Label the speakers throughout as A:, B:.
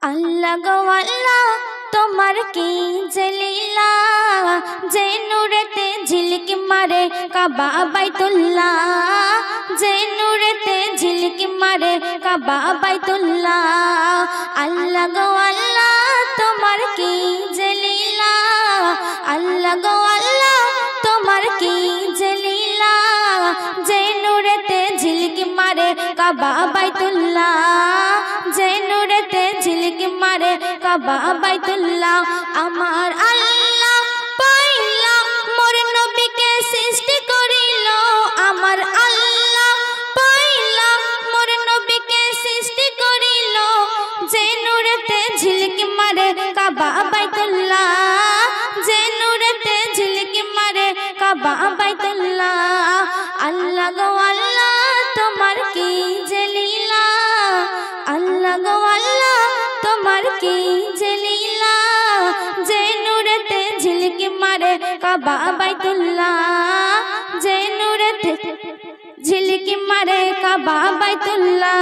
A: আল্লাহ গো আল্লাহ তোমার কি জলিলা যে নূরেতে ঝিলকি মারে কাবা বাইতুল্লাহ যে নূরেতে ঝিলকি মারে কাবা বাইতুল্লাহ আল্লাহ গো আল্লাহ তোমার কি জলিলা আল্লাহ গো আল্লাহ তোমার কি জলিলা যে নূরেতে ঝিলকি মারে কাবা বাইতুল্লাহ যে নূরেতে ঝিলকি মারে কাবা বাইতুল্লাহ আমার আল্লাহ পাইলা মোর নবীকে সৃষ্টি করিল আমার আল্লাহ পাইলা মোর নবীকে সৃষ্টি করিল যে নূরেতে ঝিলকি মারে কাবা বাইতুল্লাহ যে নূরেতে ঝিলকি মারে কাবা বাইতুল্লাহ আল্লাহ গো আল্লাহ তোমার কি জলিলা আল্লাহ গো আল্লাহ তোমার কি জলিলা যে নূরেতে ঝিলকি মারে কাবা বাইতুল্লাহ যে নূরেতে ঝিলকি মারে কাবা বাইতুল্লাহ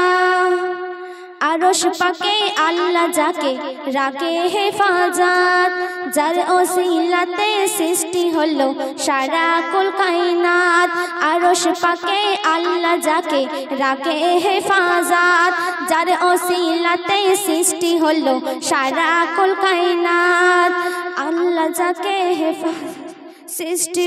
A: আরশ পাকে আল্লাহ যাকে রাখে হেফাজত যার ওসিলাতে সৃষ্টি হলো সারা কুল কায়নাত আরশ পাকে আল্লাহ যাকে রাখে হেফাজত যার ওসিলাতে সৃষ্টি হলো সারা কুল কায়নাত আল্লাহ যাকে হেফাজত সৃষ্টি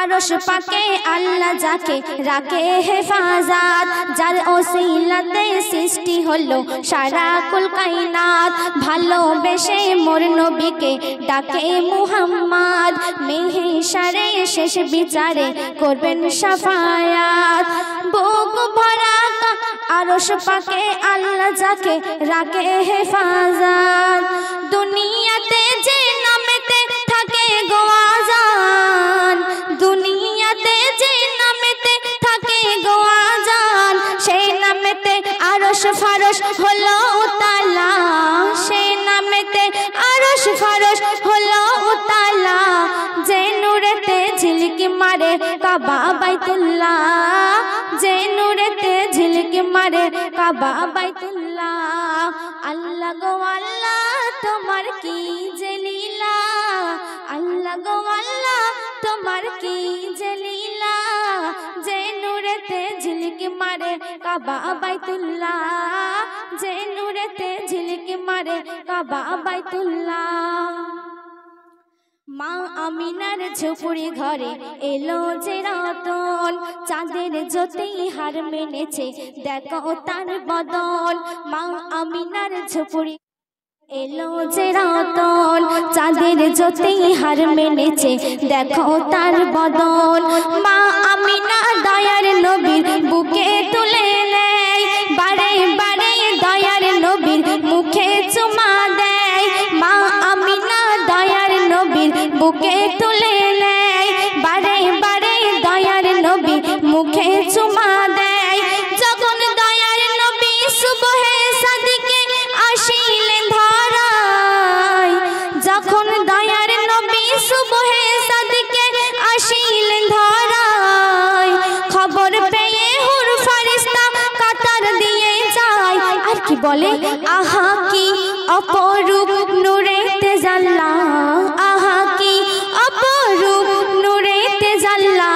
A: আরশ পাকে আল্লাহ যাকে রাখে হেফাজত যার ওসিলাতে সৃষ্টি হলো সারা কুল কায়নাত ভালোবেসে মোর নবীকে ডাকে মুহাম্মদ মেহেশারে শেষ বিচারে করবেন শাফায়াত বুক ভরা আরশ পাকে আল্লাহ যাকে রাখে হেফাজত দুনিয়াতে যে নামেতে থাকে গো আজান দুনিয়াতে যে নামেতে থাকে গো আজান সেই নামেতে আরশ ফারশ হলো তালা সেই নামেতে আরশ ফারশ হলো তালা যে নূরেতে ঝিলকি মারে কাবা বাইতুল্লাহ যে নূরেতে ঝিলকি মারে কাবা বাইতুল্লাহ আল্লাহ গো আল্লাহ তোমার কি জলিলা আল্লাহ গো আল্লাহ তোমার কি জলিলা যে নূরেতে ঝিলকি মারে কাবা বাইতুল্লাহ যে নূরেতে ঝিলকি মারে কাবা বাইতুল্লাহ মা আমিনার ঝুপড়ি ঘরে এলো যে রতন চাঁদের জ্যোতি হার মেনেছে দেখো তার বদন মা আমিনার ঝুপড়ি এলো যে রতন চাঁদের জ্যোতি হার মেনেছে দেখো তার বদন মা আমিনা দয়ার নবীর বুকে তুলে নেয় বারে বারে দয়ার নবীর মুখে চুমা দেয় মা আমিনা দয়ার নবীর বুকে তুলে নেয় বারে বারে দয়ার নবী মুখে চুমা দেয় যখন দয়ার নবী সুবহে সাদিকে আসিলেন ধরায় যখন দয়ার নবী সুবহে সাদিকে আসিলেন ধরায় খবর পেয়ে হুর ফারিস্তা কাতার দিয়ে যায় আর কি বলে আহা কি অপরূপ নূরে তেজাল্লা আহা কি অপরূপ নূরে তেজাল্লা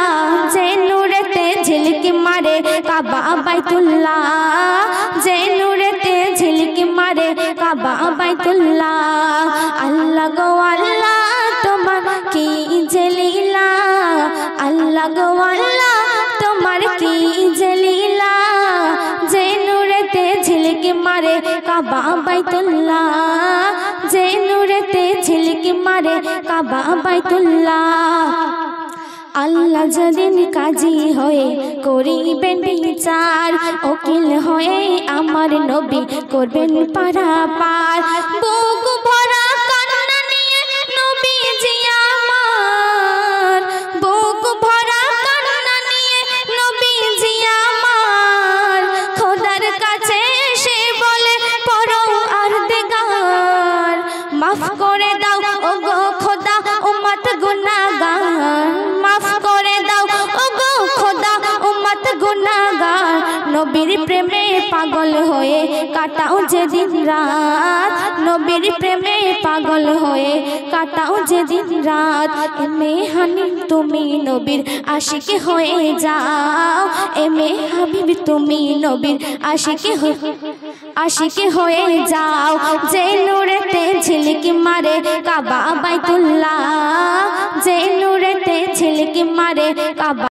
A: যে নূরেতে ঝিলকি মারে কাবা বাইতুল্লাহ যে নূরেতে ঝিলকি মারে কাবা বাইতুল্লাহ আল্লাহ গো আল্লাহ তোমার কি জলিলা আল্লাহ গো আল্লাহ তোমার কি জলিলা যে নূরেতে ঝিলকি মারে কাবা বাইতুল্লাহ যে নূরেতে ঝিলকি মারে কাবা বাইতুল্লাহ আল্লাহ যেদিন কাজী হয়ে করিবেন বিচার উকিল হয়ে আমার নবী করবেন পারাপার বুক ভরা কান্না নিয়ে নবীজি আমার বুক ভরা কান্না নিয়ে নবীজি আমার খোদার কাছে সে বলে পড়ো আর দিগার মাফ করে দাও ওগো খোদা উম্মত গুনাহগার মাফ করে দাও ওগো খোদা উম্মত গুনাহগার নবীর প্রেমে পাগল হয়ে কাটাও যে দিন রাত নবীর প্রেমে পাগল হয়ে কাটাও যে দিন রাত এমে হানি তুমি নবীর আশিক হয়ে যাও এমে হাবিব তুমি নবীর আশিক হয়ে যাও যে নূরেতে ঝিলকি মারে কাবা বাইতুল্লাহ যে নূরেতে ঝিলকি মারে কাবা